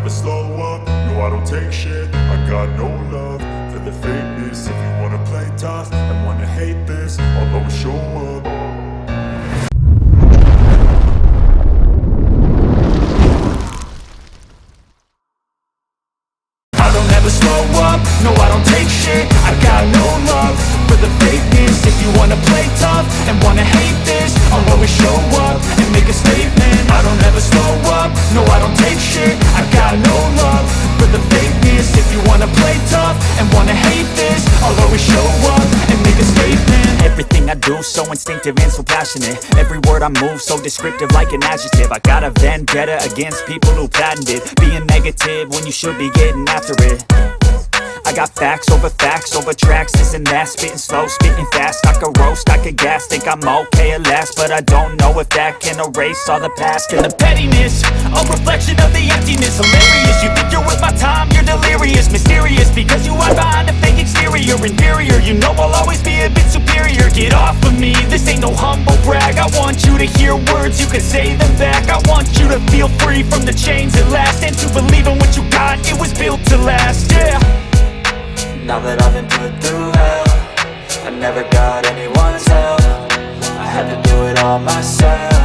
never slow up, no I don't take shit. I got no love for the fakeness. If you wanna play tough and wanna hate this, I'll always show up. I don't ever slow up, no I don't take shit. I got no love for the fakeness. If you wanna play tough and wanna hate this, I'll always show up and make a statement. I don't ever slow up, no I don't take shit. I got no love for the fakeness. If you wanna play tough and wanna hate this, I'll always show up and make a statement. Everything I do so instinctive and so passionate. Every word I move so descriptive like an adjective. I got a vendetta against people who patented being negative when you should be getting after it. I got facts over tracks, this and that. Spitting slow, spitting fast. I could roast, I could gas. Think I'm okay at last, but I don't know if that can erase all the past. And the pettiness, a reflection of the emptiness. Hilarious, you think you're worth my time, you're delirious. Mysterious, because you hide behind a fake exterior. Inferior, you know I'll always be a bit superior. Get off of me, this ain't no humble brag. I want you to hear words, you can say them back. I want you to feel free from the chains at last, and to believe in what you got, it was built to last, yeah. Now that I've been put through hell, I never got anyone's help. I had to do it all myself.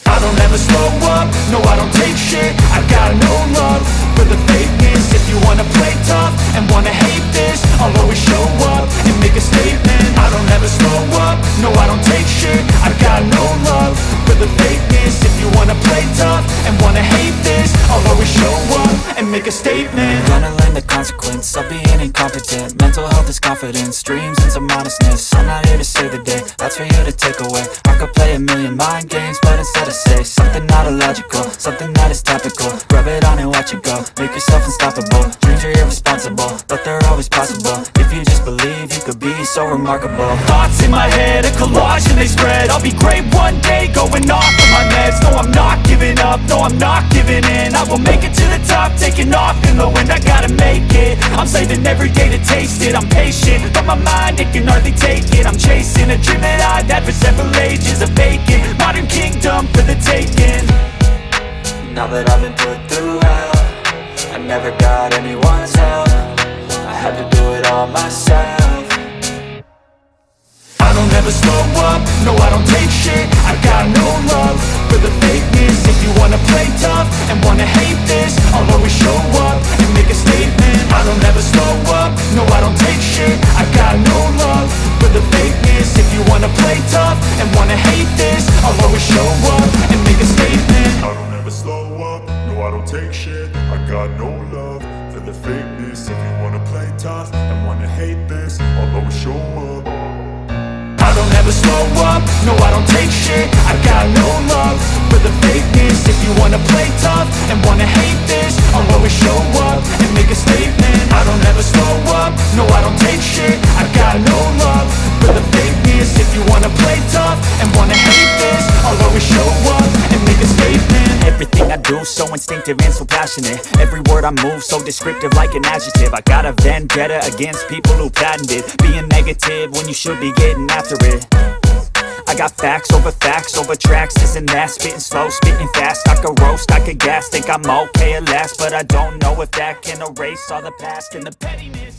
I don't ever slow up, no I don't take shit. I got no love for the fakeness. If you wanna play tough and wanna hate this, I'll always show up and make a statement. I don't ever slow up, no I don't take shit. I got no love for the fakeness. If you wanna play tough and wanna hate this, I'll always show up and make a statement. Gonna learn the consequence of being incompetent. Mental health is confidence, dreams and some modestness. I'm not here to save the day, that's for you to take away. I could play a million mind games, but instead I say something not illogical, something that is topical. Rub it on and watch it go, make yourself unstoppable. Dreams are irresponsible, but they're always possible. If you just believe, you could be so remarkable. Thoughts in my head, a collage and they spread. I'll be great one day, going off of my meds. No, I'm not giving up, no, I'm not giving in. I will make it to the top, taking off in the wind. I gotta make it, I'm saving every day to taste it. I'm patient, but my mind, it can hardly take it. I'm chasing a dream that I've had for several ages. A vacant, modern kingdom for the taking. Now that I've been put through hell, I never got anyone's help. I had to do it all myself. I don't ever slow up, no I don't take shit. I got no love for the fakeness. If you wanna play tough and wanna hate this, I'll always show up and make a statement. I don't ever slow up, no I don't take shit. I got no love for the fakeness. If you wanna play tough and wanna hate this, I'll always show up and make a statement. I don't ever slow up, no I don't take shit. I got no love for the fakeness. If you wanna play tough and wanna hate this, I'll always show up. I don't ever slow up, no I don't take shit. I got no love for the fakeness. If you wanna play tough and wanna hate this, I'll always show up and make a statement. I don't ever slow up, no I don't take shit. I got no love for the fakeness. If you wanna play tough and wanna hate this, I'll always show up and make a statement. Everything I do so instinctive and so passionate. Every word I move so descriptive like an adjective. I got a vendetta against people who patented being negative when you should be getting after it. I got facts over tracks, this and that. Spitting slow, spitting fast. I could roast, I could gas. Think I'm okay at last, but I don't know if that can erase all the past and the pettiness.